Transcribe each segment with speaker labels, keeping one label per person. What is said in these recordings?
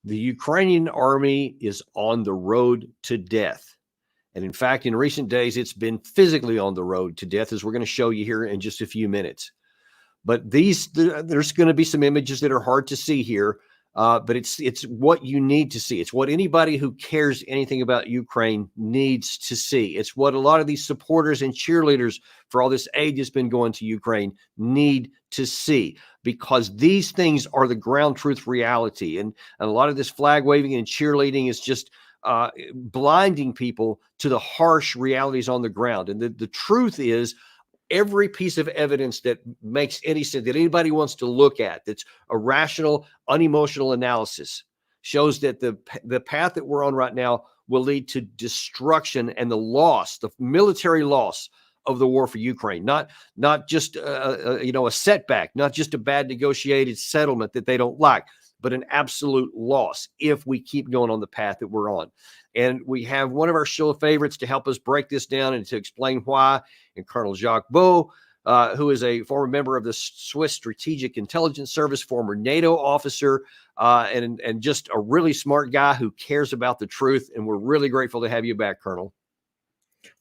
Speaker 1: The Ukrainian army is on the road to death. And in fact, in recent days, it's been physically on the road to death, as we're going to show you here in just a few minutes. But there's going to be some images that are hard to see here, but it's what you need to see. It's what anybody who cares anything about Ukraine needs to see. It's what a lot of these supporters and cheerleaders for all this aid that's been going to Ukraine need to see, because these things are the ground truth reality. And a lot of this flag waving and cheerleading is just blinding people to the harsh realities on the ground. And the truth is, every piece of evidence that makes any sense, that anybody wants to look at, that's a rational, unemotional analysis, shows that the path that we're on right now will lead to destruction and the loss, the military loss of the war for Ukraine. Not just a setback, not just a bad negotiated settlement that they don't like, but an absolute loss if we keep going on the path that we're on. And we have one of our show favorites to help us break this down and to explain why, and Col.Jacques Baud, who is a former member of the Swiss Strategic Intelligence Service, former NATO officer, and just a really smart guy who cares about the truth. And we're really grateful to have you back, Colonel.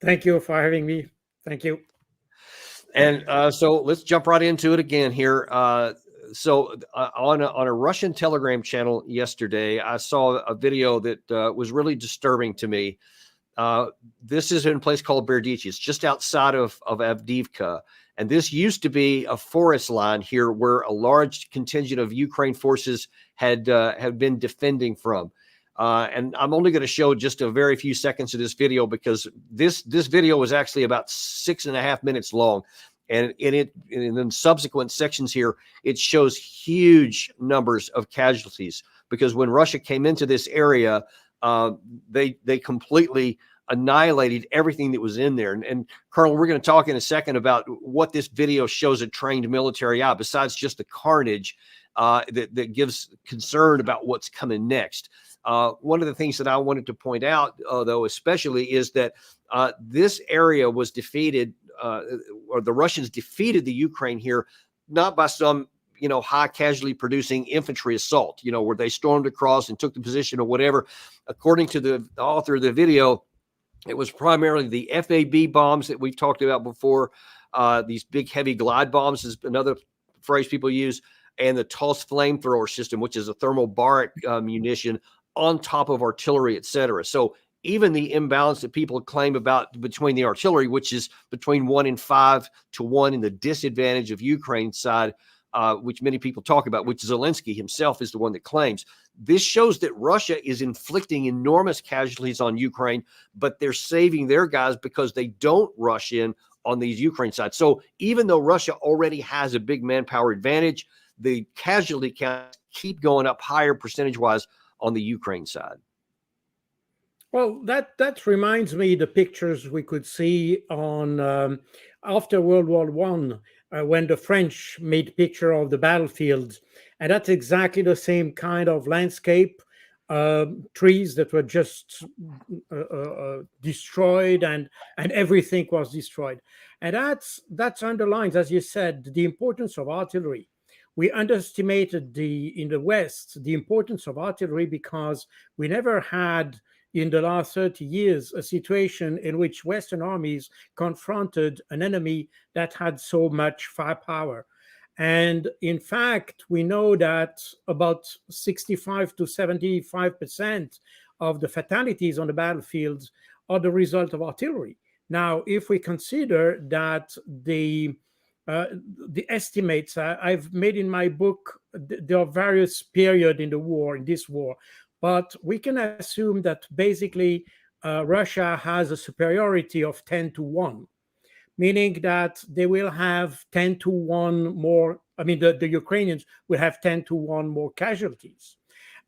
Speaker 2: Thank you for having me. Thank you.
Speaker 1: And so let's jump right into it again here. So on a Russian Telegram channel yesterday, I saw a video that was really disturbing to me. This is in a place called Berdichi. It's just outside of Avdiivka. And this used to be a forest line here where a large contingent of Ukraine forces had been defending from. And I'm only going to show just a very few seconds of this video, because this video was actually about 6.5 minutes long. And in the subsequent sections here, it shows huge numbers of casualties, because when Russia came into this area, they completely annihilated everything that was in there. And Colonel, we're going to talk in a second about what this video shows a trained military eye, besides just the carnage that gives concern about what's coming next. One of the things that I wanted to point out, though, especially, is that this area was defeated, or the Russians defeated the Ukraine here, not by some, high casualty producing infantry assault, where they stormed across and took the position or whatever. According to the author of the video, it was primarily the FAB bombs that we've talked about before. These big, heavy glide bombs is another phrase people use, and the Tulsa flamethrower system, which is a thermobaric munition on top of artillery, etc. So even the imbalance that people claim about between the artillery, which is between 1 and 5 to 1 in the disadvantage of Ukraine's side, which many people talk about, which Zelensky himself is the one that claims. This shows that Russia is inflicting enormous casualties on Ukraine, but they're saving their guys because they don't rush in on these Ukraine sides. So even though Russia already has a big manpower advantage, the casualty counts keep going up higher percentage-wise on the Ukraine side.
Speaker 2: Well, that reminds me the pictures we could see on after World War One, when the French made picture of the battlefields, and that's exactly the same kind of landscape. Trees that were just destroyed, and everything was destroyed, and that's underlines, as you said, the importance of artillery. We underestimated in the West the importance of artillery, because we never had in the last 30 years a situation in which Western armies confronted an enemy that had so much firepower. And in fact, we know that about 65 to 75% of the fatalities on the battlefields are the result of artillery. Now, if we consider that the estimates I've made in my book, there are various periods in this war, but we can assume that basically Russia has a superiority of 10 to 1, meaning that they will have 10 to 1 more. I mean, the Ukrainians will have 10 to 1 more casualties.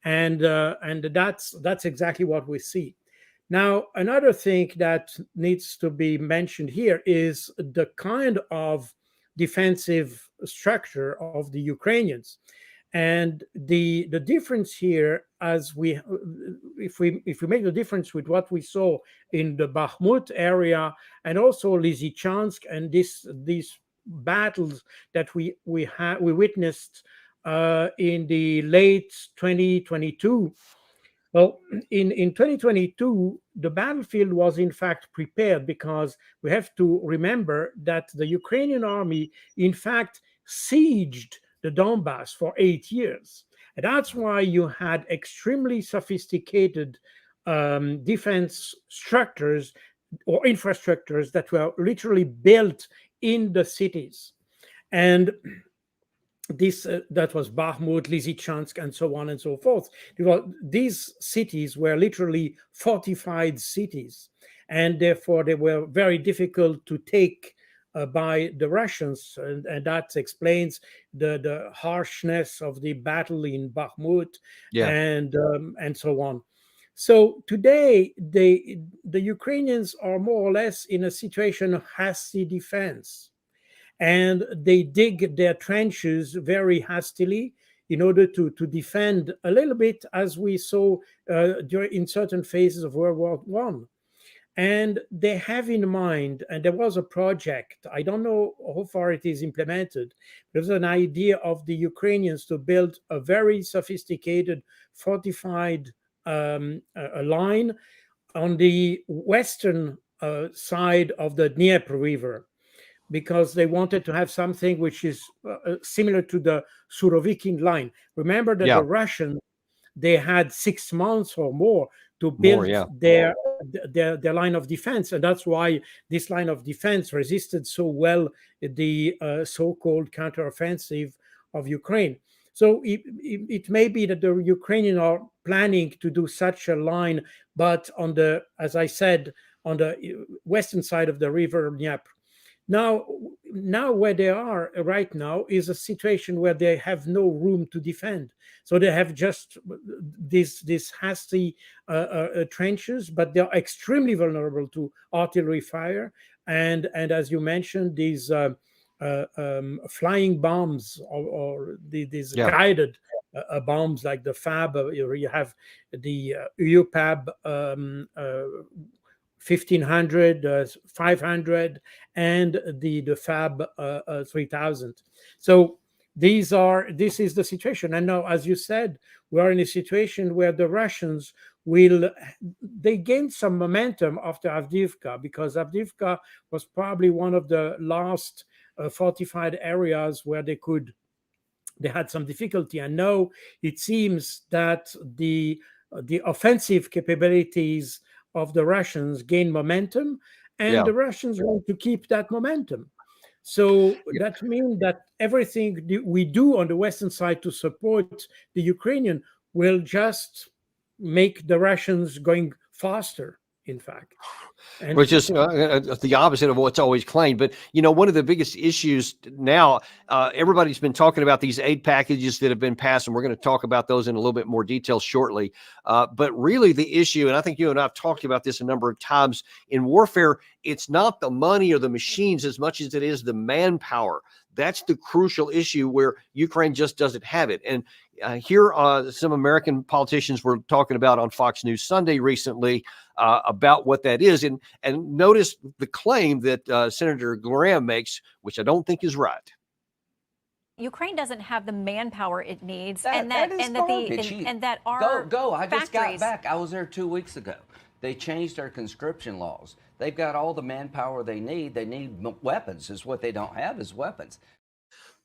Speaker 2: And that's exactly what we see. Now, another thing that needs to be mentioned here is the kind of defensive structure of the Ukrainians. And the difference here, if we make the difference with what we saw in the Bakhmut area and also Lysychansk, and these battles that we witnessed in the late 2022. Well, in 2022, the battlefield was in fact prepared, because we have to remember that the Ukrainian army, in fact, sieged the Donbass for 8 years. And that's why you had extremely sophisticated defense structures or infrastructures that were literally built in the cities. And this that was Bakhmut, Lysychansk, and so on and so forth. These cities were literally fortified cities, and therefore they were very difficult to take by the Russians, and that explains the harshness of the battle in Bakhmut,
Speaker 1: Yeah.
Speaker 2: and so on. So today, the Ukrainians are more or less in a situation of hasty defense, and they dig their trenches very hastily in order to defend a little bit, as we saw in certain phases of World War One. And they have in mind, and there was a project, I don't know how far it is implemented, there's an idea of the Ukrainians to build a very sophisticated fortified a line on the western side of the Dnieper River, because they wanted to have something which is similar to the Surovikin line. Remember that
Speaker 1: Yeah.
Speaker 2: the Russians, they had 6 months or more to
Speaker 1: More.
Speaker 2: build
Speaker 1: Yeah.
Speaker 2: their line of defense, and that's why this line of defense resisted so well the so-called counteroffensive of Ukraine. So it may be that the Ukrainians are planning to do such a line, but on the, as I said, on the western side of the river Dnieper. Now where they are right now is a situation where they have no room to defend. So they have just this hasty trenches, but they're extremely vulnerable to artillery fire. And as you mentioned, these flying bombs, or these
Speaker 1: Yeah.
Speaker 2: guided bombs like the FAB. You have the UPAB 1500, 500, and the FAB 3000. So this is the situation. And now, as you said, we are in a situation where the Russians they gained some momentum after Avdiivka, because Avdiivka was probably one of the last fortified areas where they had some difficulty. And now it seems that the offensive capabilities of the Russians gain momentum, and
Speaker 1: Yeah.
Speaker 2: the Russians want to keep that momentum. So that means that everything we do on the Western side to support the Ukrainian will just make the Russians going faster, in fact. And
Speaker 1: Which is the opposite of what's always claimed. But, one of the biggest issues now, everybody's been talking about these aid packages that have been passed, and we're going to talk about those in a little bit more detail shortly. But really the issue, and I think you and I have talked about this a number of times, in warfare, it's not the money or the machines as much as it is the manpower. That's the crucial issue where Ukraine just doesn't have it. And here, some American politicians were talking about on Fox News Sunday recently about what that is. And notice the claim that Senator Graham makes, which I don't think is right.
Speaker 3: Ukraine doesn't have the manpower it needs,
Speaker 4: that our go. I just got back. I was there 2 weeks ago. They changed their conscription laws. They've got all the manpower they need. They need weapons. Is what they don't have is weapons.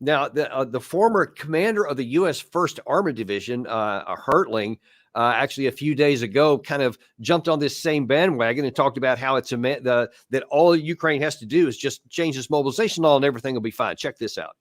Speaker 1: Now, the former commander of the U.S. 1st Armored Division, Hertling, actually a few days ago kind of jumped on this same bandwagon and talked about how that all Ukraine has to do is just change this mobilization law and everything will be fine. Check this out.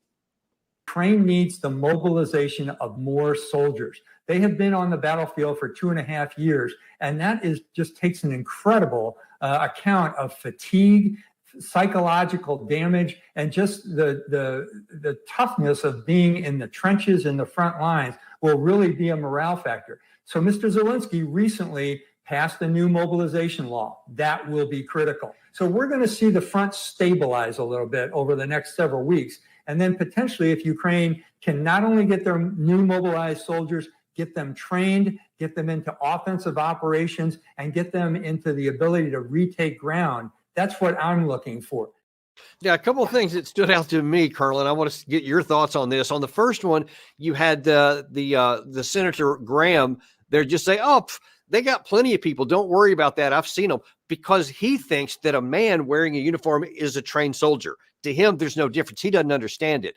Speaker 5: Ukraine needs the mobilization of more soldiers. They have been on the battlefield for 2.5 years, and that just takes an incredible account of fatigue, psychological damage, and just the toughness of being in the trenches in the front lines will really be a morale factor. So Mr. Zelensky recently passed a new mobilization law. That will be critical. So we're going to see the front stabilize a little bit over the next several weeks. And then potentially, if Ukraine can not only get their new mobilized soldiers, get them trained, get them into offensive operations, and get them into the ability to retake ground, that's what I'm looking for.
Speaker 1: Yeah, a couple of things that stood out to me, Colonel, and I want to get your thoughts on this. On the first one, you had the Senator Graham there just say, "Oh, they got plenty of people. Don't worry about that. I've seen them," because he thinks that a man wearing a uniform is a trained soldier. To him, there's no difference. He doesn't understand it.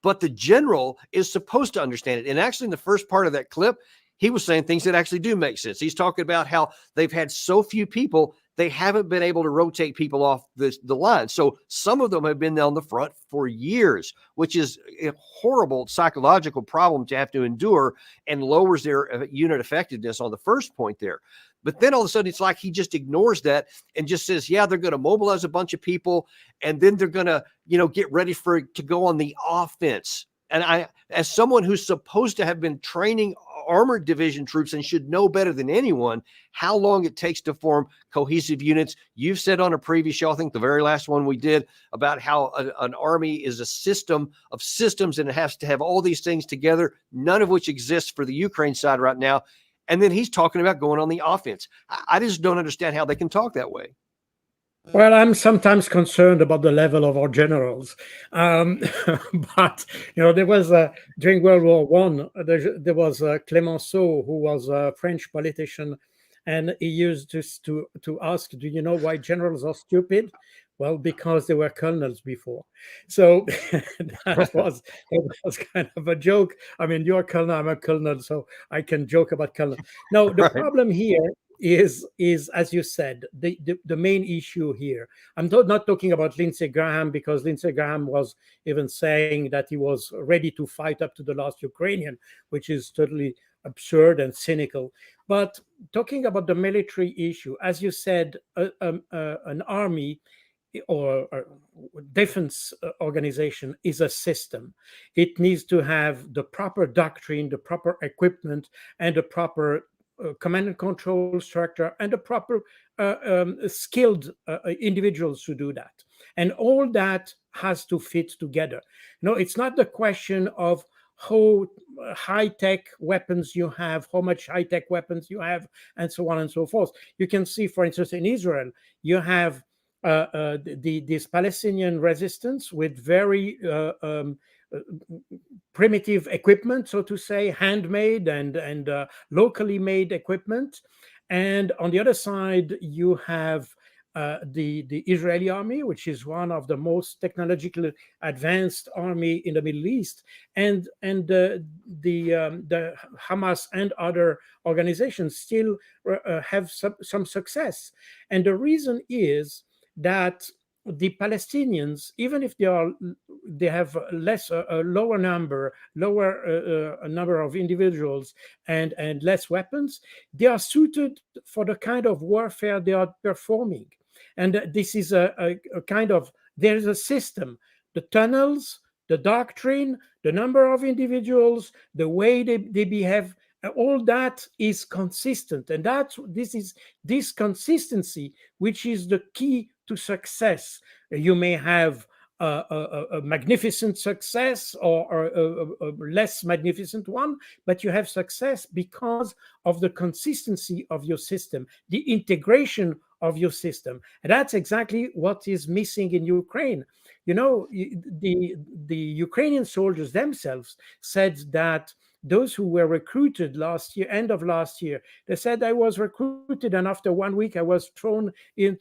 Speaker 1: But the general is supposed to understand it. And actually, in the first part of that clip, he was saying things that actually do make sense. He's talking about how they've had so few people, they haven't been able to rotate people off the line. So some of them have been on the front for years, which is a horrible psychological problem to have to endure and lowers their unit effectiveness on the first point there. But then all of a sudden, it's like he just ignores that and just says, yeah, they're going to mobilize a bunch of people, and then they're going to, get ready to go on the offense. And I, as someone who's supposed to have been training armored division troops and should know better than anyone how long it takes to form cohesive units. You've said on a previous show, I think the very last one we did, about how an army is a system of systems and it has to have all these things together, none of which exists for the Ukraine side right now. And then he's talking about going on the offense. I just don't understand how they can talk that way.
Speaker 2: Well, I'm sometimes concerned about the level of our generals, but there was during World War One. There was Clemenceau, who was a French politician, and he used to ask, "Do you know why generals are stupid?" Well, because they were colonels before. So that was kind of a joke. I mean, you're a colonel, I'm a colonel, so I can joke about colonel. No, the problem here is as you said, the main issue here. I'm not talking about Lindsey Graham, because Lindsey Graham was even saying that he was ready to fight up to the last Ukrainian, which is totally absurd and cynical. But talking about the military issue, as you said, an army or defense organization is a system. It needs to have the proper doctrine, the proper equipment, and the proper command and control structure, and the proper skilled individuals to do that. And all that has to fit together. It's not the question of how high-tech weapons you have, how much high-tech weapons you have, and so on and so forth. You can see, for instance, in Israel, you have this Palestinian resistance with very primitive equipment, so to say, handmade and locally made equipment. And on the other side, you have the Israeli army, which is one of the most technologically advanced army in the Middle East, and the Hamas and other organizations still have some success. And the reason is that the Palestinians, even if they have a lower number of individuals and less weapons, they are suited for the kind of warfare they are performing. And this is a kind of, there's a system, the tunnels, the doctrine, the number of individuals, the way they behave, all that is consistent. And this is this consistency which is the key to success. You may have a magnificent success or a less magnificent one, but you have success because of the consistency of your system, the integration of your system. And that's exactly what is missing in Ukraine. The Ukrainian soldiers themselves said that those who were recruited last year, end of last year, they said, I was recruited and after 1 week I was thrown on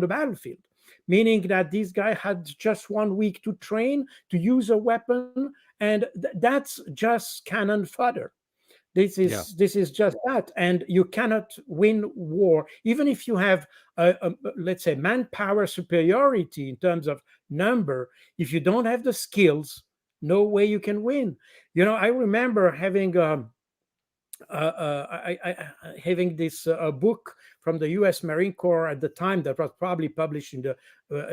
Speaker 2: the battlefield, meaning that these guys had just 1 week to train, to use a weapon, and that's just cannon fodder. This is just that, and you cannot win war even if you have let's say manpower superiority in terms of number. If you don't have the skills, no way you can win. I remember having having this book from the U.S. Marine Corps at the time that was probably published in the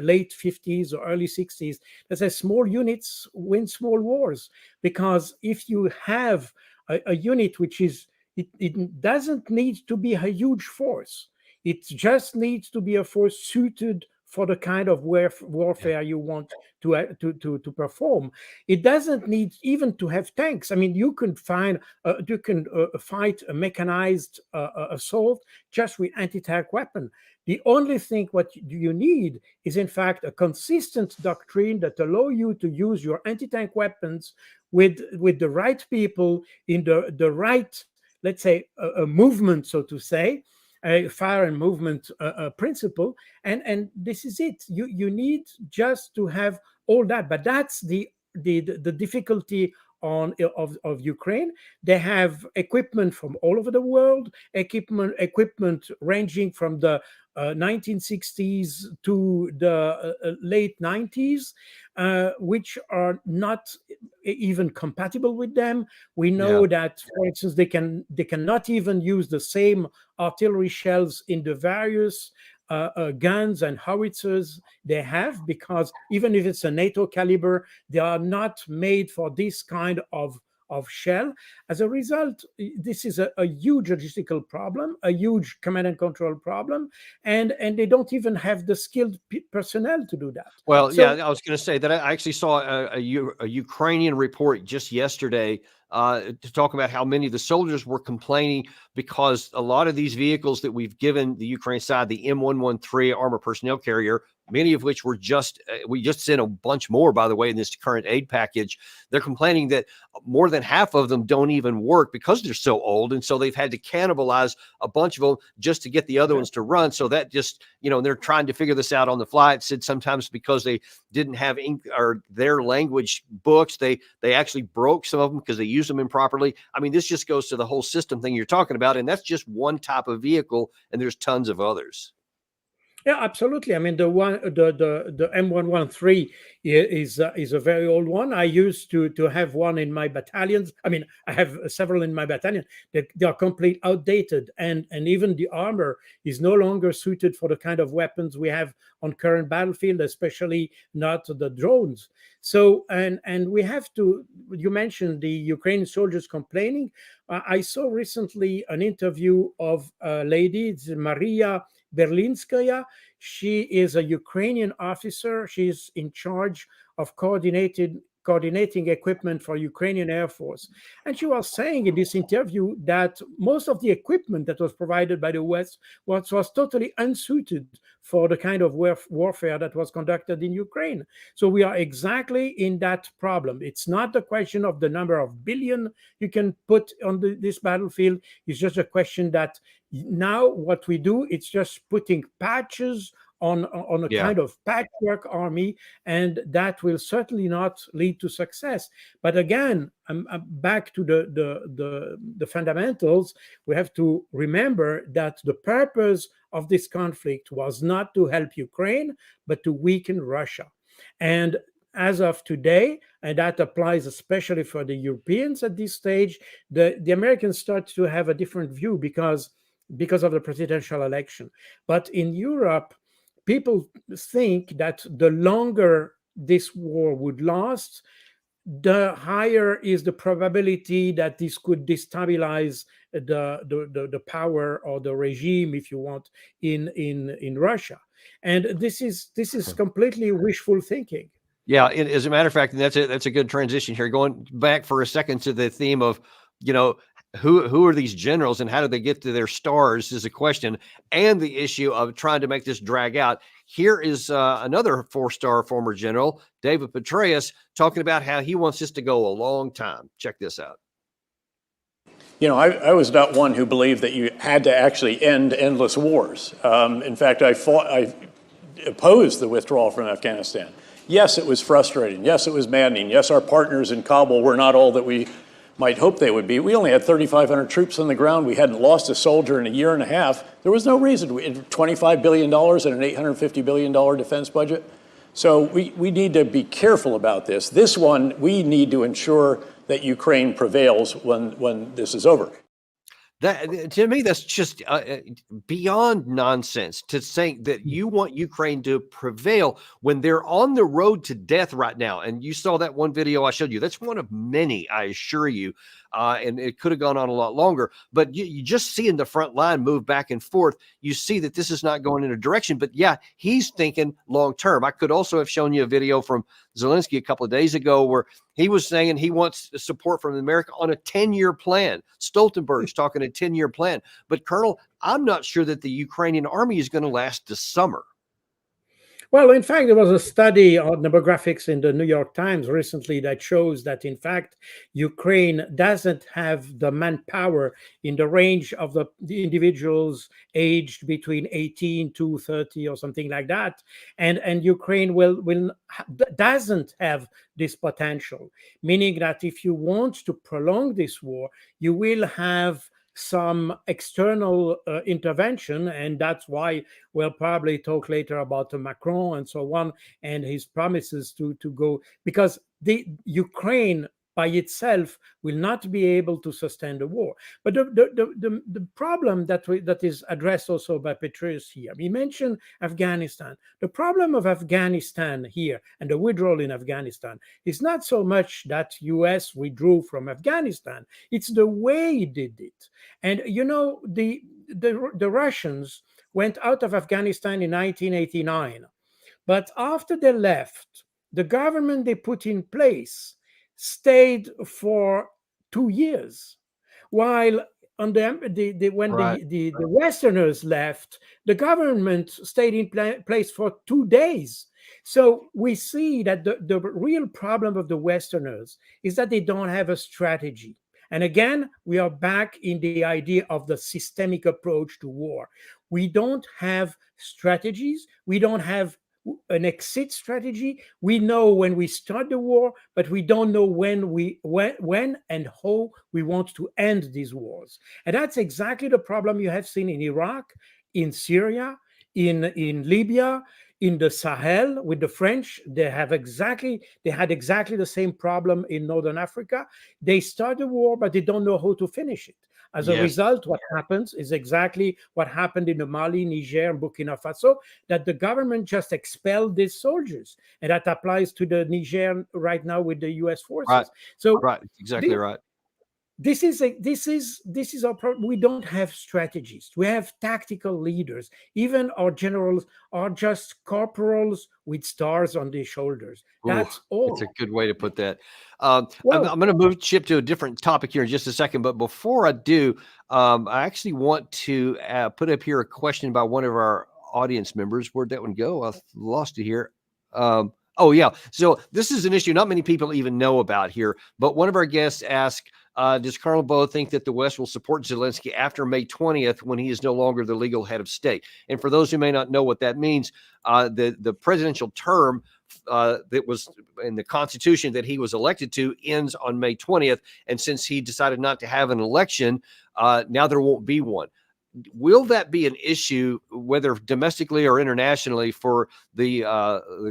Speaker 2: late 50s or early 60s that says small units win small wars, because if you have a unit which is, it doesn't need to be a huge force. It just needs to be a force suited for the kind of warfare you want to perform. It doesn't need even to have tanks. I mean, you can fight a mechanized assault just with anti-tank weapon. The only thing what you need is, in fact, a consistent doctrine that allow you to use your anti-tank weapons with the right people in the right, let's say, a movement, so to say, a fire and movement principle, and this is it. You need just to have all that, but that's the difficulty of Ukraine. They have equipment from all over the world, equipment ranging from the 1960s to the late 90s, which are not even compatible with them. We know that, for instance, they cannot even use the same artillery shells in the various guns and howitzers they have, because even if it's a NATO caliber, they are not made for this kind of shell. As a result, this is a huge logistical problem, a huge command and control problem, and they don't even have the skilled personnel to do that.
Speaker 1: Well, I was going to say that I actually saw a Ukrainian report just yesterday to talk about how many of the soldiers were complaining because a lot of these vehicles that we've given the Ukraine side, the M113 armor personnel carrier, many of which were we just sent a bunch more, by the way, in this current aid package. They're complaining that more than half of them don't even work because they're so old. And so they've had to cannibalize a bunch of them just to get the other ones to run. So that just, they're trying to figure this out on the fly. It said sometimes because they didn't have their language books, they actually broke some of them because they used them improperly. I mean, this just goes to the whole system thing you're talking about. And that's just one type of vehicle. And there's tons of others.
Speaker 2: Yeah, absolutely. I mean, the M113 is a very old one. I used to have one in my battalions. I mean, I have several in my battalion. They are completely outdated, and even the armor is no longer suited for the kind of weapons we have on current battlefield, especially not the drones. So, and we have to. You mentioned the Ukrainian soldiers complaining. I saw recently an interview of a lady, it's Maria Berlinskaya. She is a Ukrainian officer. She's in charge of coordinating equipment for Ukrainian Air Force. And she was saying in this interview that most of the equipment that was provided by the West was totally unsuited for the kind of warfare that was conducted in Ukraine. So we are exactly in that problem. It's not the question of the number of billion you can put on this battlefield. It's just a question that now what we do, it's just putting patches on a kind of patchwork army, and that will certainly not lead to success. But again, I'm back to the fundamentals. We have to remember that the purpose of this conflict was not to help Ukraine, but to weaken Russia. And as of today, and that applies especially for the Europeans at this stage, the Americans start to have a different view because of the presidential election. But in Europe, people think that the longer this war would last, the higher is the probability that this could destabilize the power or the regime, if you want, in Russia. And this is completely wishful thinking.
Speaker 1: Yeah, as a matter of fact, that's a good transition here. Going back for a second to the theme of, who are these generals and how do they get to their stars is a question, and the issue of trying to make this drag out. Here is another 4-star former general, David Petraeus, talking about how he wants this to go a long time. Check this out.
Speaker 6: I was not one who believed that you had to actually end endless wars. In fact, I opposed the withdrawal from Afghanistan. Yes, it was frustrating. Yes, it was maddening. Yes, our partners in Kabul were not all that we might hope they would be. We only had 3,500 troops on the ground. We hadn't lost a soldier in a year and a half. There was no reason. $25 billion and an $850 billion defense budget. So we need to be careful about this. This one, we need to ensure that Ukraine prevails when this is over.
Speaker 1: That, to me, that's just beyond nonsense to say that you want Ukraine to prevail when they're on the road to death right now. And you saw that one video I showed you. That's one of many, I assure you. and it could have gone on a lot longer. But you just see in the front line move back and forth. You see that this is not going in a direction. But yeah, he's thinking long term. I could also have shown you a video from Zelensky a couple of days ago where he was saying he wants support from America on a 10-year plan. Stoltenberg's talking a 10-year plan. But Colonel, I'm not sure that the Ukrainian army is going to last this summer.
Speaker 2: Well, in fact, there was a study on demographics in the New York Times recently that shows that, in fact, Ukraine doesn't have the manpower in the range of the individuals aged between 18 to 30 or something like that. And Ukraine doesn't have this potential, meaning that if you want to prolong this war, you will have some external intervention, and that's why we'll probably talk later about Macron and so on and his promises to go, because the Ukraine by itself will not be able to sustain the war. But the problem that is addressed also by Petraeus here, we mentioned Afghanistan. The problem of Afghanistan here and the withdrawal in Afghanistan is not so much that US withdrew from Afghanistan, it's the way he did it. And you know, the Russians went out of Afghanistan in 1989, but after they left, the government they put in place stayed for 2 years, while on when the Westerners left, the government stayed in place for 2 days. So we see that the real problem of the Westerners is that they don't have a strategy. And again, we are back in the idea of the systemic approach to war. We don't have strategies. We don't have an exit strategy. We know when we start the war, but we don't know when and how we want to end these wars. And that's exactly the problem you have seen in Iraq, in Syria, in Libya, in the Sahel with the French. They had exactly the same problem in Northern Africa. They start a war, but they don't know how to finish it. As a result, what happens is exactly what happened in Mali, Niger, and Burkina Faso, that the government just expelled these soldiers. And that applies to the Niger right now with the US forces.
Speaker 1: Right.
Speaker 2: So
Speaker 1: Exactly right.
Speaker 2: This is our problem. We don't have strategies. We have tactical leaders. Even our generals are just corporals with stars on their shoulders. That's all.
Speaker 1: It's a good way to put that. I'm going to ship to a different topic here in just a second. But before I do, I actually want to put up here a question by one of our audience members. Where'd that one go? I lost it here. Oh, yeah. So this is an issue not many people even know about here. But one of our guests asked, does Colonel Baud think that the West will support Zelensky after May 20th when he is no longer the legal head of state? And for those who may not know what that means, the presidential term that was in the Constitution that he was elected to ends on May 20th. And since he decided not to have an election, now there won't be one. Will that be an issue, whether domestically or internationally, for the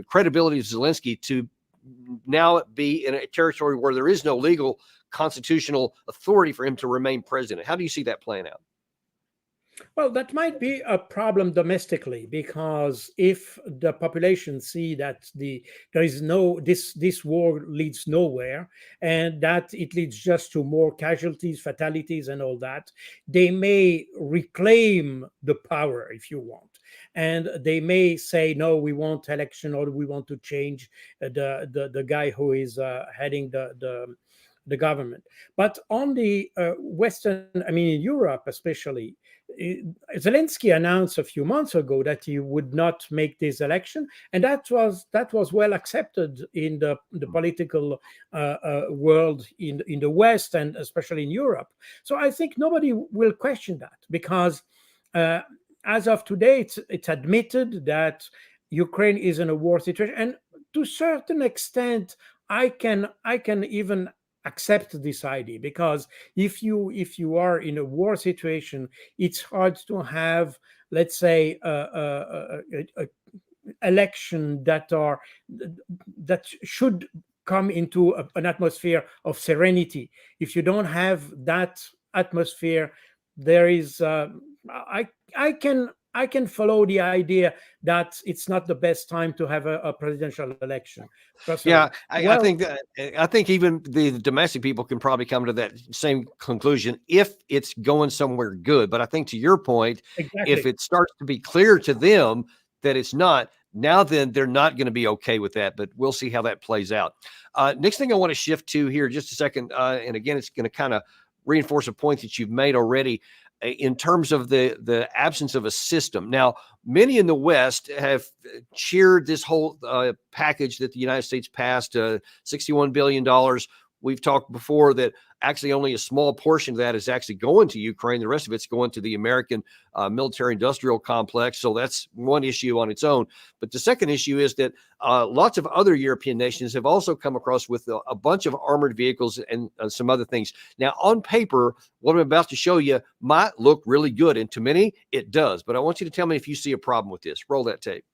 Speaker 1: credibility of Zelensky to now be in a territory where there is no legal constitutional authority for him to remain president? How do you see that playing out?
Speaker 2: Well, that might be a problem domestically, because if the population see that there is this war leads nowhere, and that it leads just to more casualties, fatalities, and all that, they may reclaim the power, if you want. And they may say, no, we want election, or we want to change the guy who is heading the government. But on the in Europe especially, Zelensky announced a few months ago that he would not make this election, and that was well accepted in the political world in the West, and especially in Europe. So I think nobody will question that, because as of today, it's admitted that Ukraine is in a war situation, and to a certain extent, I can even accept this idea, because if you are in a war situation, it's hard to have, let's say, election that should come into an atmosphere of serenity. If you don't have that atmosphere, there is I can I can follow the idea that it's not the best time to have a presidential election. Personally.
Speaker 1: Yeah, I think even the domestic people can probably come to that same conclusion if it's going somewhere good. But I think to your point,
Speaker 2: exactly.
Speaker 1: if it starts to be clear to them that it's not, now then they're not going to be okay with that. But we'll see how that plays out. Next thing I want to shift to here, just a second, and again, it's going to kind of reinforce a point that you've made already in terms of the absence of a system. Now, many in the West have cheered this whole package that the United States passed, $61 billion. We've talked before that actually only a small portion of that is actually going to Ukraine. The rest of it's going to the American military-industrial complex. So that's one issue on its own. But the second issue is that lots of other European nations have also come across with a bunch of armored vehicles and some other things. Now, on paper, what I'm about to show you might look really good. And to many, it does. But I want you to tell me if you see a problem with this. Roll that tape.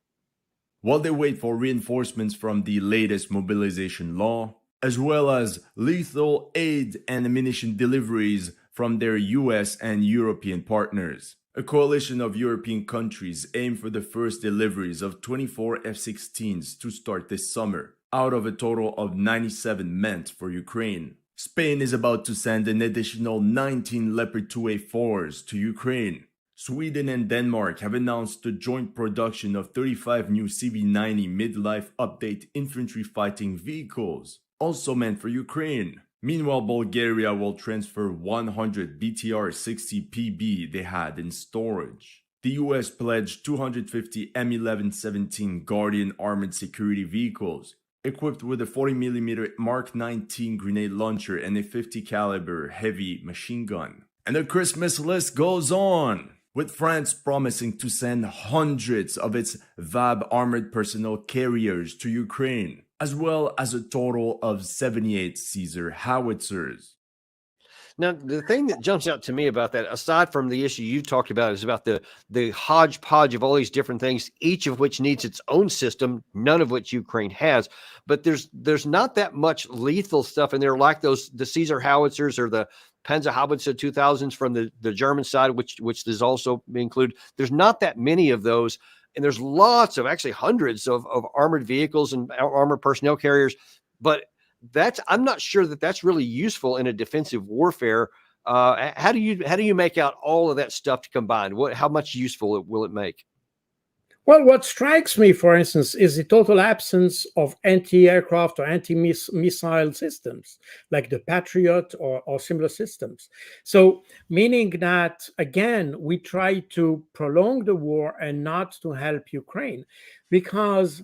Speaker 7: While they wait for reinforcements from the latest mobilization law, as well as lethal aid and ammunition deliveries from their US and European partners. A coalition of European countries aim for the first deliveries of 24 F-16s to start this summer, out of a total of 97 meant for Ukraine. Spain is about to send an additional 19 Leopard 2A4s to Ukraine. Sweden and Denmark have announced the joint production of 35 new CV-90 midlife update infantry fighting vehicles, also meant for Ukraine. Meanwhile, Bulgaria will transfer 100 BTR-60PB they had in storage. The US pledged 250 M1117 Guardian armored security vehicles, equipped with a 40mm Mark 19 grenade launcher and a 50 caliber heavy machine gun. And the Christmas list goes on, with France promising to send hundreds of its VAB armored personnel carriers to Ukraine, as well as a total of 78 Caesar howitzers.
Speaker 1: Now, the thing that jumps out to me about that, aside from the issue you talked about, is about the hodgepodge of all these different things, each of which needs its own system, none of which Ukraine has. But there's not that much lethal stuff in there, like the Caesar howitzers or the Panzerhaubitze 2000s from the German side, which is also included. There's not that many of those. And there's lots of, actually hundreds of armored vehicles and armored personnel carriers. But I'm not sure that that's really useful in a defensive warfare. How do you make out all of that stuff to combine? How much useful will it make?
Speaker 2: Well, what strikes me, for instance, is the total absence of anti-aircraft or anti-missile systems like the Patriot or similar systems. So, meaning that, again, we try to prolong the war and not to help Ukraine, because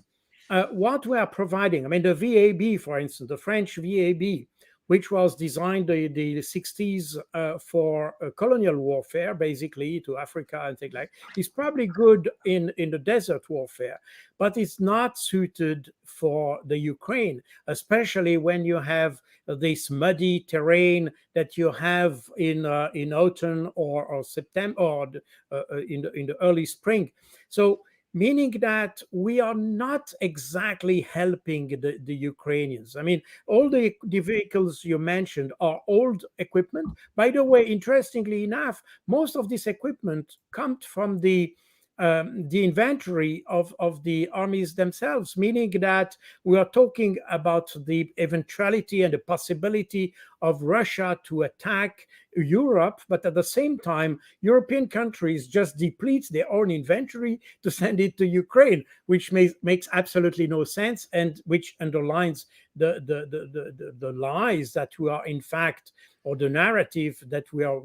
Speaker 2: what we are providing, I mean, the VAB, for instance, the French VAB, which was designed in the 60s for colonial warfare, basically, to Africa and things like that, is probably good in the desert warfare, but it's not suited for the Ukraine, especially when you have this muddy terrain that you have in autumn or September or in the early spring. So, meaning that we are not exactly helping the Ukrainians. I mean, all the vehicles you mentioned are old equipment. By the way, interestingly enough, most of this equipment comes from the inventory of the armies themselves, meaning that we are talking about the eventuality and the possibility of Russia to attack Europe, but at the same time, European countries just deplete their own inventory to send it to Ukraine, which makes absolutely no sense, and which underlines the lies that we are, in fact, or the narrative that we are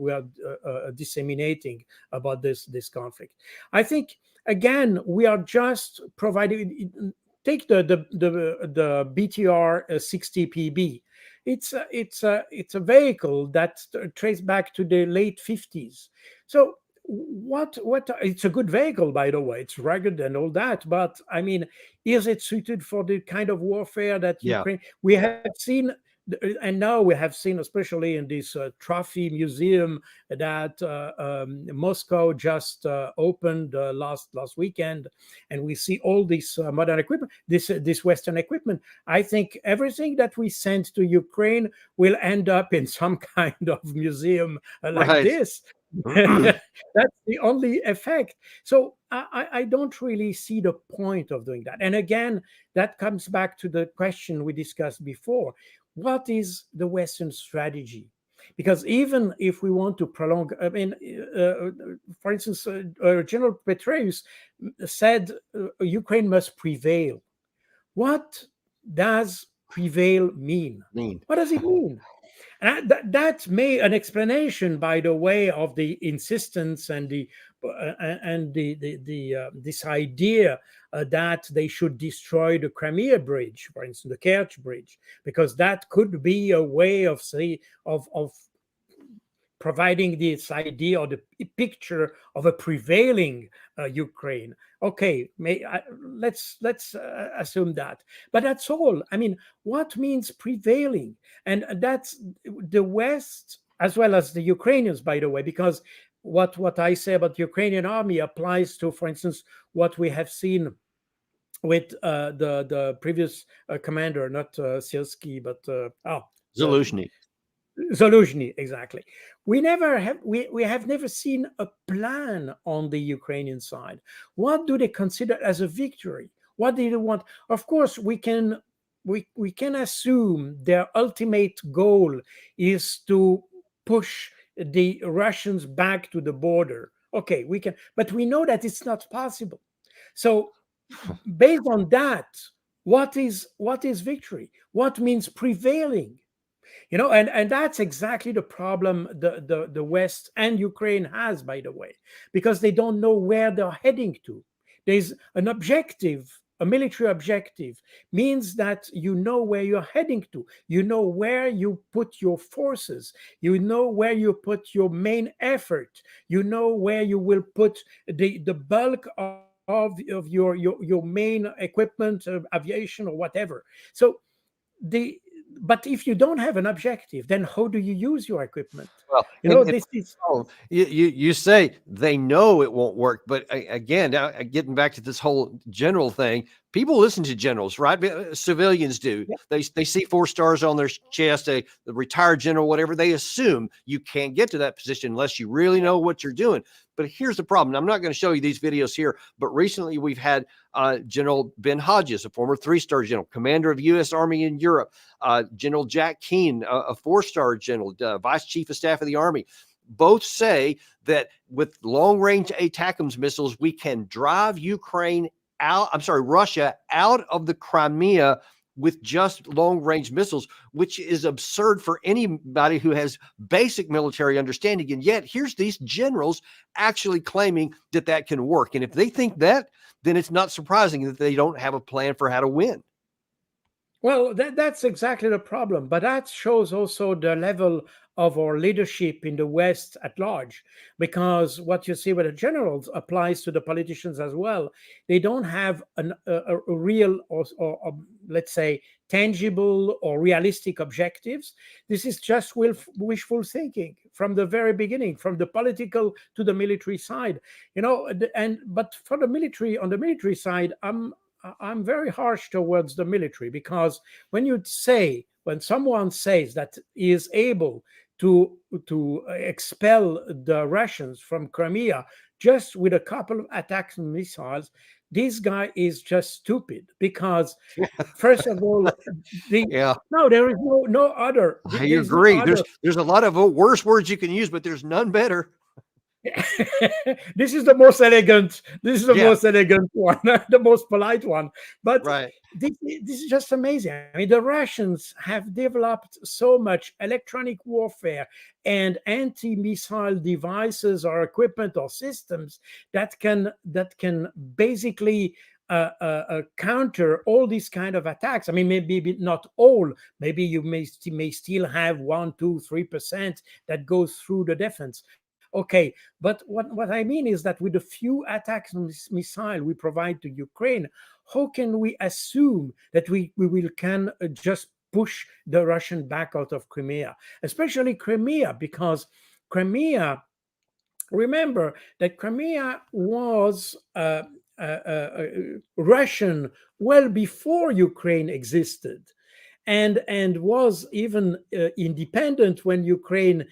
Speaker 2: disseminating about this conflict. I think, again, we are just providing. Take the BTR 60PB. It's a vehicle that traces back to the late 50s. So what it's a good vehicle, by the way. It's rugged and all that, but I mean, is it suited for the kind of warfare that Ukraine? We have seen. And now we have seen, especially in this trophy museum that Moscow just opened last weekend, and we see all this modern equipment, this Western equipment. I think everything that we send to Ukraine will end up in some kind of museum like this. That's the only effect. So I don't really see the point of doing that. And again, that comes back to the question we discussed before. What is the Western strategy? Because even if we want to prolong, I mean, for instance, General Petraeus said Ukraine must prevail. What does prevail mean? What does it mean? And that's made an explanation, by the way, of the insistence and this idea that they should destroy the Crimea bridge, for instance, the Kerch bridge, because that could be a way of providing this idea or the picture of a prevailing Ukraine. Okay, let's assume that, but that's all. I mean, what means prevailing? And that's the West as well as the Ukrainians, by the way, because what I say about the Ukrainian army applies to, for instance, what we have seen with the previous commander, not Syrskyi, but
Speaker 1: Zaluzhny.
Speaker 2: Zaluzhny, exactly. We have never seen a plan on the Ukrainian side. What do they consider as a victory? What do they want? Of course, we can assume their ultimate goal is to push the Russians back to the border. Okay, we can, but we know that it's not possible. So, based on that, what is victory? What means prevailing? And that's exactly the problem the West and Ukraine has, by the way, because they don't know where they're heading to. There's an objective, a military objective means that you know where you're heading to. You know where you put your forces. You know where you put your main effort. You know where you will put the bulk of your main equipment, aviation or whatever. So but if you don't have an objective, then how do you use your equipment?
Speaker 1: Well,
Speaker 2: this is
Speaker 1: you say they know it won't work, but again, getting back to this whole general thing, people listen to generals, right? Civilians do. Yeah. They see 4 stars on their chest, the retired general, whatever. They assume you can't get to that position unless you really know what you're doing. But here's the problem. I'm not going to show you these videos here, but recently we've had General Ben Hodges, a former 3-star general, commander of U.S. Army in Europe, General Jack Keane, a 4-star general, vice chief of staff of the Army. Both say that with long-range ATACMS missiles, we can drive Russia out of the Crimea with just long-range missiles, which is absurd for anybody who has basic military understanding. And yet here's these generals actually claiming that can work. And if they think that, then it's not surprising that they don't have a plan for how to win.
Speaker 2: Well, that's exactly the problem. But that shows also the level of our leadership in the West at large, because what you see with the generals applies to the politicians as well. They don't have a real or let's say tangible or realistic objectives. This is just wishful thinking from the very beginning, from the political to the military side. But for the military, on the military side, I'm very harsh towards the military, because when someone says that he is able to expel the Russians from Crimea just with a couple of attacks and missiles, this guy is just stupid. Because first of all, there is no other.
Speaker 1: I agree. There's a lot of worse words you can use, but there's none better.
Speaker 2: This is the most elegant. This is the most elegant one, the most polite one. But this is just amazing. I mean, the Russians have developed so much electronic warfare and anti-missile devices or equipment or systems that can basically counter all these kind of attacks. I mean, maybe not all. Maybe you may still have 1%, 2%, 3% that goes through the defense. Okay, but what I mean is that with the few attacks on this missile we provide to Ukraine, how can we assume that we can just push the Russian back out of Crimea, especially Crimea, because Crimea, remember that Crimea was Russian well before Ukraine existed, and was even independent when Ukraine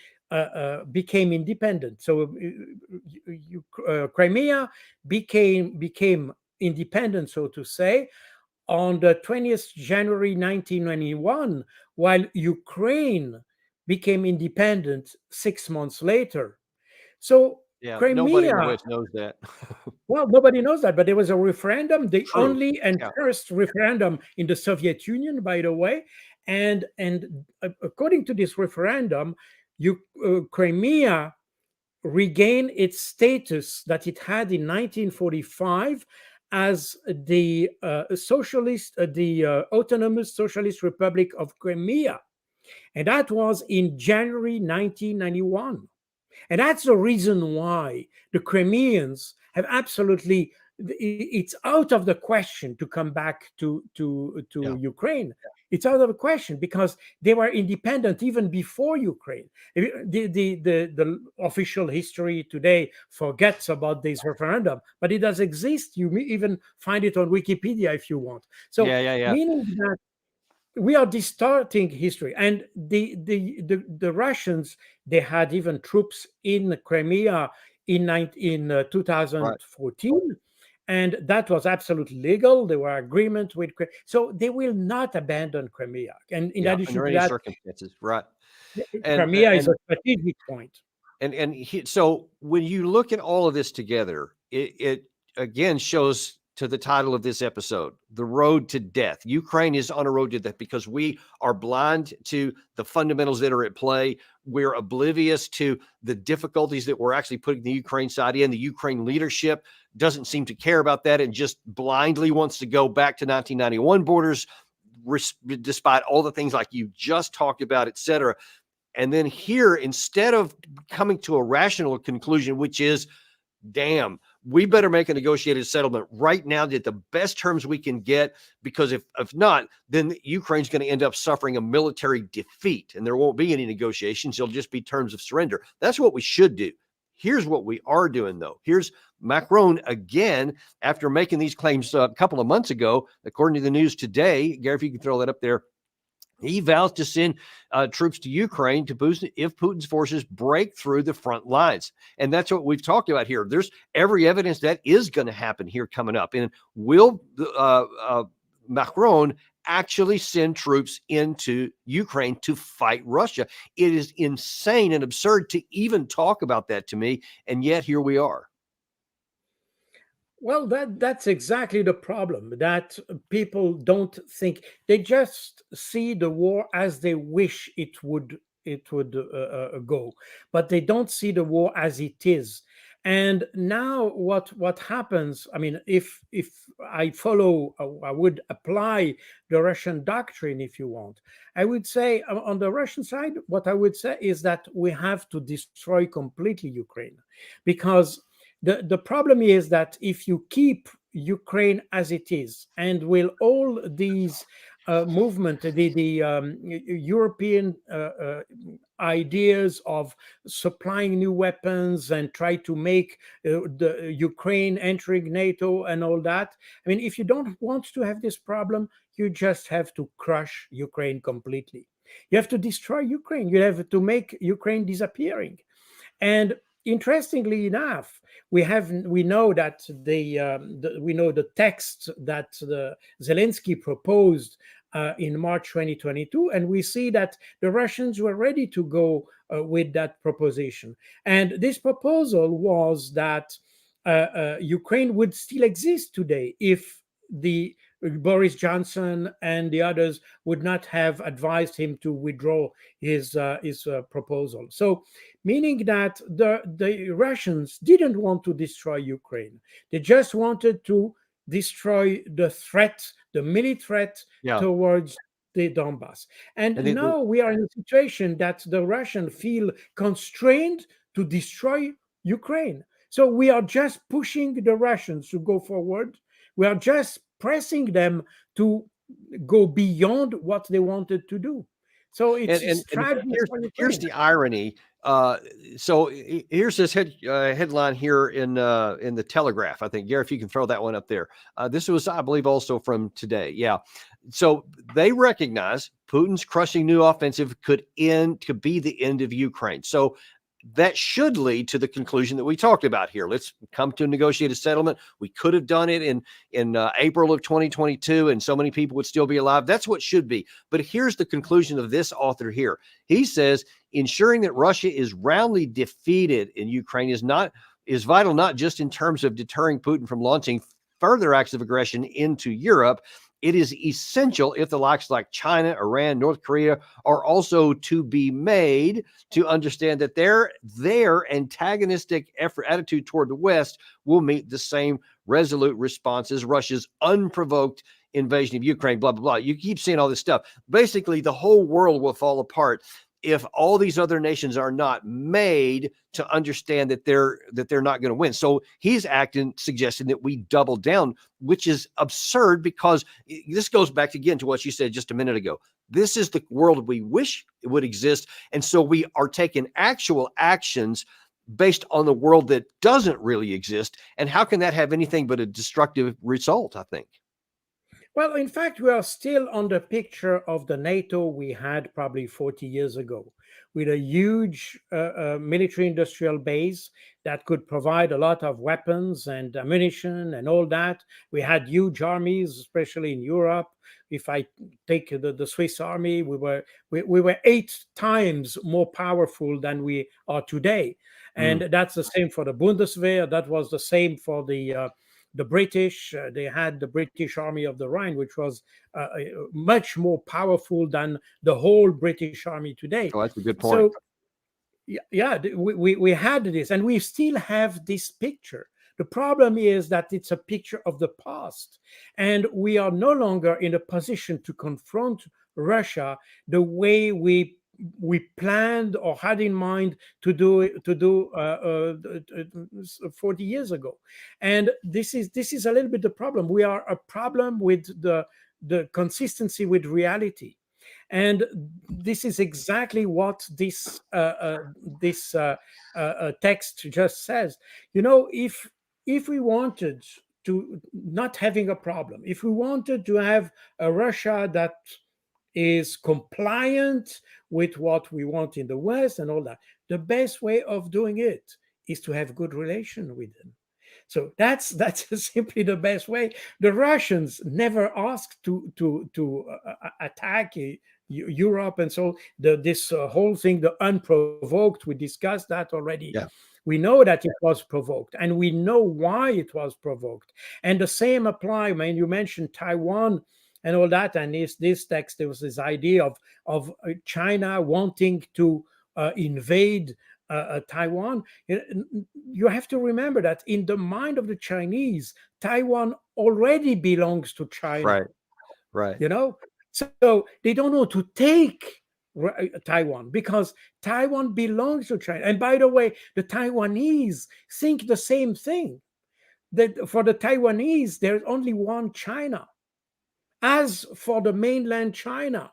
Speaker 2: became independent. So Crimea became independent, so to say, on the 20th January 1991, while Ukraine became independent 6 months later. So
Speaker 1: Yeah, nobody in the
Speaker 2: Crimea,
Speaker 1: West knows that.
Speaker 2: well, nobody knows that, but there was a referendum, the
Speaker 1: True.
Speaker 2: only and
Speaker 1: Yeah.
Speaker 2: first referendum in the Soviet Union, by the way. And according to this referendum, Crimea regained its status that it had in 1945 as the Autonomous Socialist Republic of Crimea. And that was in January 1991. And that's the reason why the Crimeans have absolutely, it's out of the question to come back to
Speaker 1: Yeah.
Speaker 2: Ukraine. It's out of the question because they were independent even before Ukraine. The official history today forgets about this referendum, but it does exist. You may even find it on Wikipedia if you want. So,
Speaker 1: Yeah.
Speaker 2: meaning that we are distorting history, and the Russians, they had even troops in Crimea in 2014,
Speaker 1: Right.
Speaker 2: and that was absolutely legal. There were agreements with so they will not abandon Crimea. And in addition
Speaker 1: under
Speaker 2: to
Speaker 1: any
Speaker 2: that,
Speaker 1: circumstances, right?
Speaker 2: Crimea is a strategic point.
Speaker 1: So when you look at all of this together, it again shows to the title of this episode, The Road to Death. Ukraine is on a road to death because we are blind to the fundamentals that are at play. We're oblivious to the difficulties that we're actually putting the Ukraine side in. The Ukraine leadership doesn't seem to care about that and just blindly wants to go back to 1991 borders, despite all the things like you just talked about, et cetera. And then here, instead of coming to a rational conclusion, which is, damn, we better make a negotiated settlement right now at the best terms we can get, because if not, then Ukraine's going to end up suffering a military defeat and there won't be any negotiations. It'll just be terms of surrender. That's what we should do. Here's what we are doing, though. Here's Macron again, after making these claims a couple of months ago, according to the news today. Gary, if you can throw that up there. He vows to send troops to Ukraine to boost if Putin's forces break through the front lines. And that's what we've talked about here. There's every evidence that is going to happen here coming up. And will Macron actually send troops into Ukraine to fight Russia? It is insane and absurd to even talk about that to me. And yet here we are.
Speaker 2: Well, that's exactly the problem, that people don't think. They just see the war as they wish it would go, but they don't see the war as it is. And now what happens, I mean, if I follow, I would apply the Russian doctrine, if you want. I would say on the Russian side, what I would say is that we have to destroy completely Ukraine, because the problem is that if you keep Ukraine as it is, and will all these movement, the European ideas of supplying new weapons and try to make the Ukraine entering NATO and all that. I mean, if you don't want to have this problem, you just have to crush Ukraine completely. You have to destroy Ukraine. You have to make Ukraine disappearing. And interestingly enough, we know that the text that Zelensky proposed in March 2022, and we see that the Russians were ready to go with that proposition. And this proposal was that Ukraine would still exist today if the Boris Johnson and the others would not have advised him to withdraw his proposal. So, meaning that the Russians didn't want to destroy Ukraine; they just wanted to destroy the threat, the military threat towards the Donbass. And now we are in a situation that the Russians feel constrained to destroy Ukraine. So we are just pushing the Russians to go forward. We are just pressing them to go beyond what they wanted to do. So it's tragic.
Speaker 1: Here's the irony. So here's this headline here in the Telegraph. I think, Gary, if you can throw that one up there. This was, I believe, also from today. Yeah. So they recognize Putin's crushing new offensive could be the end of Ukraine. So that should lead to the conclusion that we talked about here. Let's come to a negotiated settlement. We could have done it in April of 2022, and so many people would still be alive. That's what should be. But here's the conclusion of this author here. He says, ensuring that Russia is roundly defeated in Ukraine is vital, not just in terms of deterring Putin from launching further acts of aggression into Europe. It is essential if the likes like China, Iran, North Korea are also to be made to understand that their antagonistic attitude toward the West will meet the same resolute response as Russia's unprovoked invasion of Ukraine, blah, blah, blah. You keep seeing all this stuff. Basically, the whole world will fall apart if all these other nations are not made to understand that they're not going to win. So he's suggesting that we double down, which is absurd, because this goes back again to what you said just a minute ago. This is the world we wish it would exist. And so we are taking actual actions based on the world that doesn't really exist. And how can that have anything but a destructive result, I think?
Speaker 2: Well, in fact, we are still on the picture of the NATO we had probably 40 years ago, with a huge military-industrial base that could provide a lot of weapons and ammunition and all that. We had huge armies, especially in Europe. If I take the Swiss army, we were 8 times more powerful than we are today. And that's the same for the Bundeswehr. That was the same for the British. They had the British Army of the Rhine, which was much more powerful than the whole British Army today.
Speaker 1: Oh, that's a good point.
Speaker 2: So, we had this, and we still have this picture. The problem is that it's a picture of the past, and we are no longer in a position to confront Russia the way we planned or had in mind to do 40 years ago. And this is a little bit the problem. We are a problem with the consistency with reality. And this is exactly what this text just says. You know, if we wanted to not having a problem, if we wanted to have a Russia that is compliant with what we want in the West and all that, the best way of doing it is to have good relation with them. So that's simply the best way. The Russians never asked to attack Europe, and so this whole thing, the unprovoked, we discussed that already.
Speaker 1: Yeah.
Speaker 2: We know that it was provoked, and we know why it was provoked. And the same apply when you mentioned Taiwan and all that. And this text, there was this idea of China wanting to invade Taiwan. You have to remember that in the mind of the Chinese, Taiwan already belongs to China.
Speaker 1: Right.
Speaker 2: You know, so they don't know to take Taiwan because Taiwan belongs to China. And by the way, the Taiwanese think the same thing. That for the Taiwanese, there's only one China. As for the mainland China,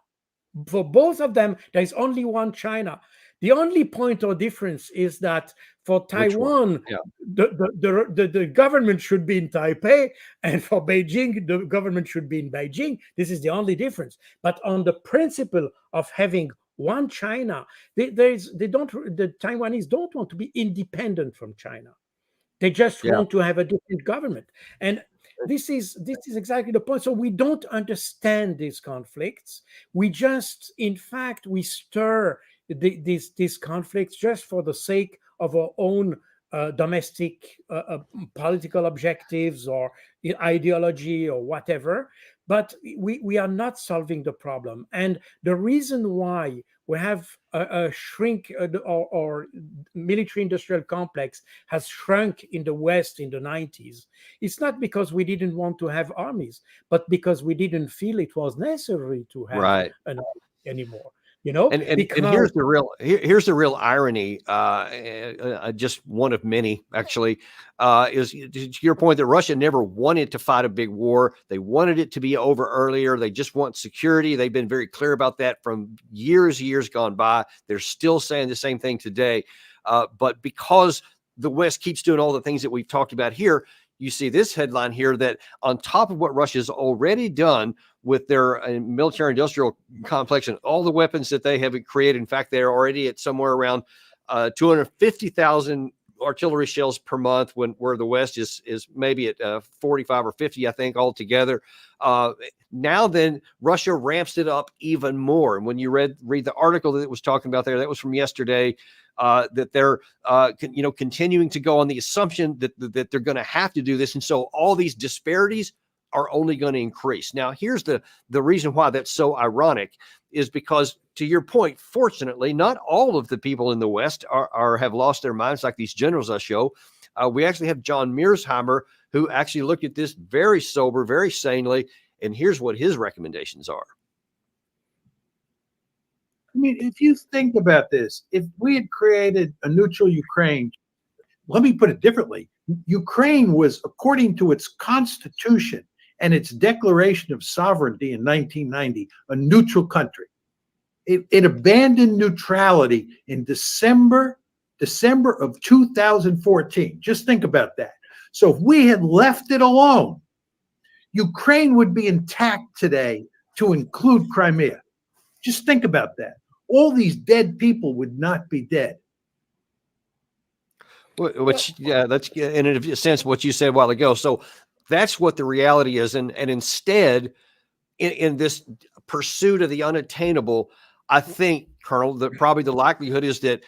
Speaker 2: for both of them, there's only one China. The only point of difference is that for Taiwan, the government should be in Taipei, and for Beijing, the government should be in Beijing. This is the only difference. But on the principle of having one China, the Taiwanese don't want to be independent from China. They just want to have a different government. And this is exactly the point. So we don't understand these conflicts. We just, in fact, we stir these conflicts just for the sake of our own domestic political objectives or ideology or whatever. But we are not solving the problem. And the reason why we have a shrink or military-industrial complex has shrunk in the West in the 90s. It's not because we didn't want to have armies, but because we didn't feel it was necessary to have an army anymore. You know,
Speaker 1: and here's the real irony, just one of many actually, is to your point that Russia never wanted to fight a big war. They wanted it to be over earlier. They just want security. They've been very clear about that from years gone by. They're still saying the same thing today. But because the West keeps doing all the things that we've talked about here, you see this headline here that on top of what Russia's already done with their military industrial complex and all the weapons that they have created, in fact, they're already at somewhere around 250,000 artillery shells per month, where the West is maybe at 45 or 50, I think, altogether. Now then, Russia ramps it up even more. And when you read the article that it was talking about there, that was from yesterday, that they're continuing to go on the assumption that they're going to have to do this, and so all these disparities are only going to increase. Now, here's the reason why that's so ironic, is because, to your point, fortunately, not all of the people in the West have lost their minds like these generals I show. We actually have John Mearsheimer, who actually looked at this very sober, very sanely, and here's what his recommendations are.
Speaker 8: I mean, if you think about this, if we had created a neutral Ukraine, let me put it differently. Ukraine was, according to its constitution and its declaration of sovereignty in 1990, a neutral country. It abandoned neutrality in December of 2014. Just think about that. So if we had left it alone, Ukraine would be intact today, to include Crimea. Just think about that. All these dead people would not be dead.
Speaker 1: Which, yeah, that's in a sense what you said a while ago. So that's what the reality is. And instead, in this pursuit of the unattainable, I think, Colonel, that probably the likelihood is that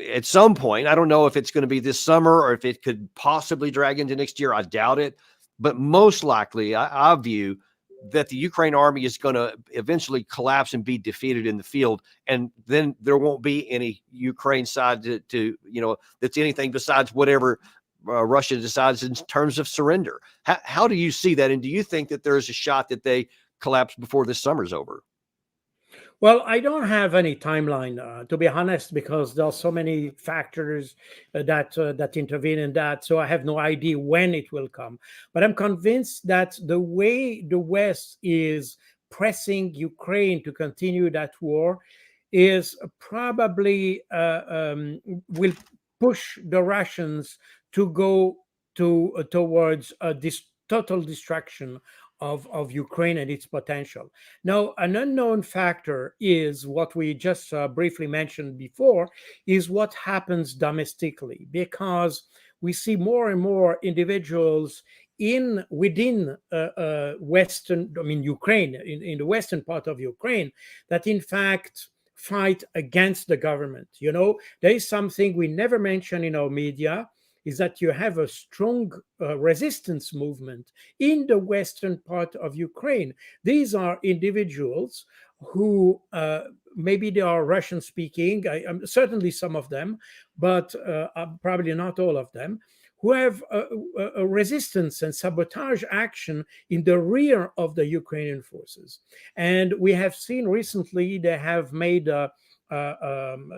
Speaker 1: at some point, I don't know if it's going to be this summer or if it could possibly drag into next year. I doubt it. But most likely, I view that the Ukraine army is going to eventually collapse and be defeated in the field. And then there won't be any Ukraine side to that's anything besides whatever Russia decides in terms of surrender. How do you see that? And do you think that there's a shot that they collapse before this summer's over?
Speaker 2: Well, I don't have any timeline, to be honest, because there are so many factors that intervene in that. So I have no idea when it will come. But I'm convinced that the way the West is pressing Ukraine to continue that war is probably will push the Russians to go towards this total destruction of Ukraine and its potential. Now, an unknown factor is what we just briefly mentioned before, is what happens domestically, because we see more and more individuals within Ukraine, in the western part of Ukraine, that in fact fight against the government. There is something we never mention in our media, is that you have a strong resistance movement in the western part of Ukraine. These are individuals who maybe they are Russian speaking, certainly some of them, but probably not all of them, who have a resistance and sabotage action in the rear of the Ukrainian forces. And we have seen recently they have made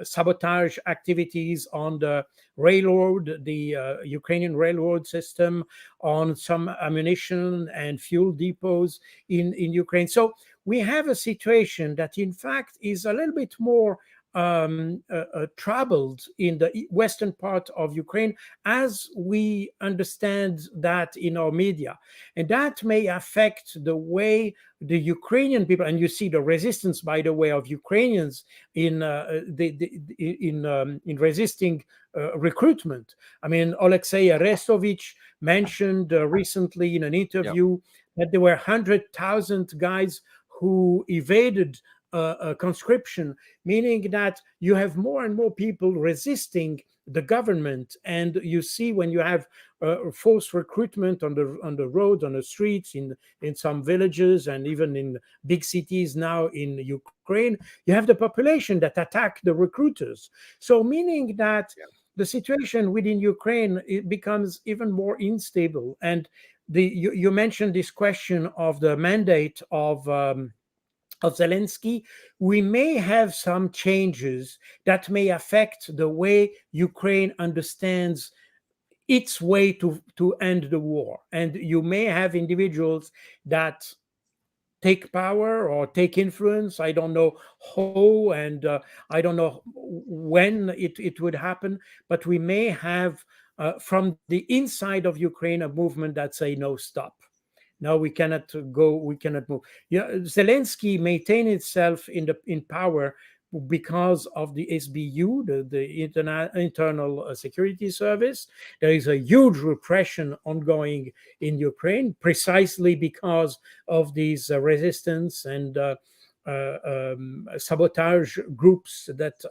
Speaker 2: sabotage activities on the railroad, the Ukrainian railroad system, on some ammunition and fuel depots in Ukraine. So we have a situation that in fact is a little bit more troubled in the western part of Ukraine, as we understand that in our media. And that may affect the way the Ukrainian people, and you see the resistance, by the way, of Ukrainians in resisting recruitment. I mean, Alexei Arestovich mentioned recently in an interview that there were 100,000 guys who evaded conscription, meaning that you have more and more people resisting the government. And you see, when you have forced recruitment on the road, on the streets, in some villages, and even in big cities now in Ukraine, you have the population that attack the recruiters. So meaning that the situation within Ukraine, it becomes even more unstable. And you mentioned this question of the mandate of Zelensky. We may have some changes that may affect the way Ukraine understands its way to end the war. And you may have individuals that take power or take influence. I don't know how, and I don't know when it would happen, but we may have from the inside of Ukraine a movement that say, no, stop. Now we cannot go, we cannot move. Zelensky maintained itself in power because of the SBU, the Internal Security Service. There is a huge repression ongoing in Ukraine, precisely because of these resistance and sabotage groups that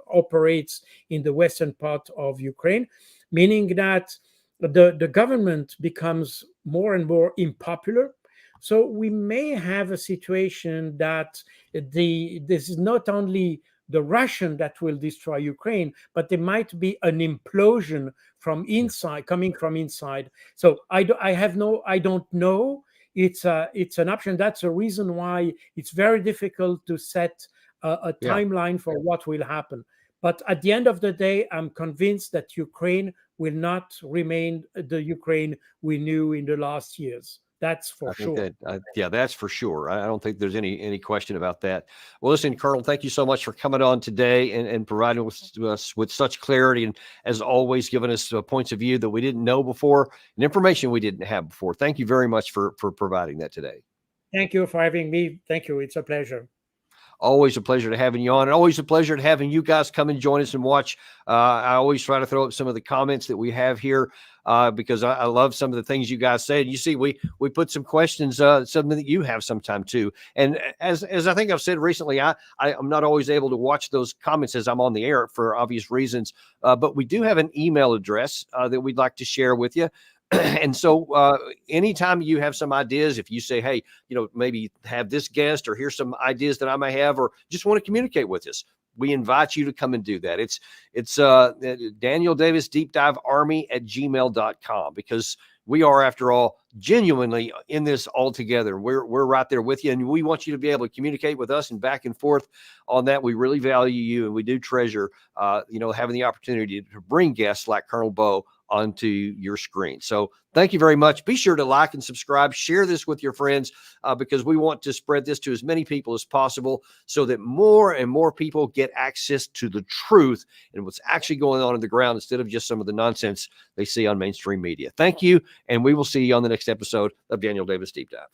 Speaker 2: operates in the western part of Ukraine, meaning that the government becomes more and more unpopular. So we may have a situation that this is not only the Russian that will destroy Ukraine, but there might be an implosion from inside, coming from inside. So I don't know. It's an option. That's a reason why it's very difficult to set a timeline for what will happen. But at the end of the day, I'm convinced that Ukraine will not remain the Ukraine we knew in the last years. That's for sure.
Speaker 1: That's for sure. I don't think there's any question about that. Well, listen, Colonel, thank you so much for coming on today and providing us with such clarity, and as always, giving us points of view that we didn't know before and information we didn't have before. Thank you very much for providing that today.
Speaker 2: Thank you for having me. Thank you. It's a pleasure.
Speaker 1: Always a pleasure to having you on, and always a pleasure to having you guys come and join us and watch. I always try to throw up some of the comments that we have here because I love some of the things you guys say. And you see, we put some questions, something that you have sometime too. And as I think I've said recently, I'm not always able to watch those comments as I'm on the air for obvious reasons. But we do have an email address that we'd like to share with you. And so anytime you have some ideas, if you say, hey, maybe have this guest or here's some ideas that I may have, or just want to communicate with us, we invite you to come and do that. It's Daniel Davis Deep Dive Army at gmail.com, because we are, after all, genuinely in this all together. We're right there with you, and we want you to be able to communicate with us and back and forth on that. We really value you, and we do treasure, having the opportunity to bring guests like Colonel Baud onto your screen. So thank you very much. Be sure to like and subscribe, share this with your friends, because we want to spread this to as many people as possible so that more and more people get access to the truth and what's actually going on the ground instead of just some of the nonsense they see on mainstream media. Thank you, and we will see you on the next episode of Daniel Davis Deep Dive.